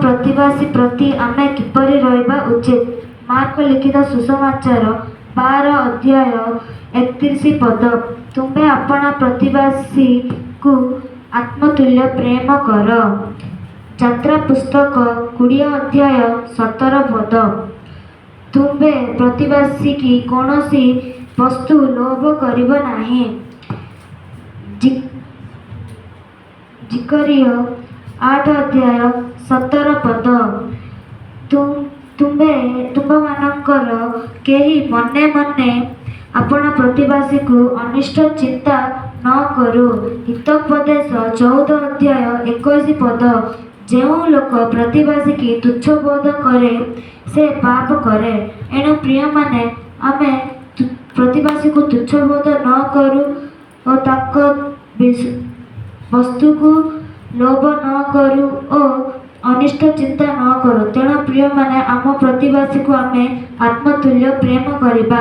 प्रतिवासी प्रति आमे किपरि रहिबा उचित। मार्क लिखित सुसमाचार 12 अध्याय 31 पद। तुम्हें अपना प्रतिवासी को आत्मतुल्य प्रेम कर। यात्रा पुस्तक 20 अध्याय 17 पद। तुम्हें प्रतिवासी की कौनसी वस्तु लोभ करिब नाही। जिकरिय 8 अध्याय 17 पद। तुम्भମାନଙ୍କର କେହି ମନେ ମନେ अपना प्रतिवासी को अनिष्ट चिंता न करू। हितोपदेश 14 अध्याय 21 पद। जो लोक प्रतिवासी की तुच्छ बोध करे से पाप करे। एणु प्रिय माने आमे प्रतिवासी को तुच्छ बोध न करू और ताक वस्तु को लोभ न करू और अनिष्ट चिंता न करू। तेणु प्रिय माने आम प्रतिवासी को आमे आत्मतुल्य प्रेम करिबा।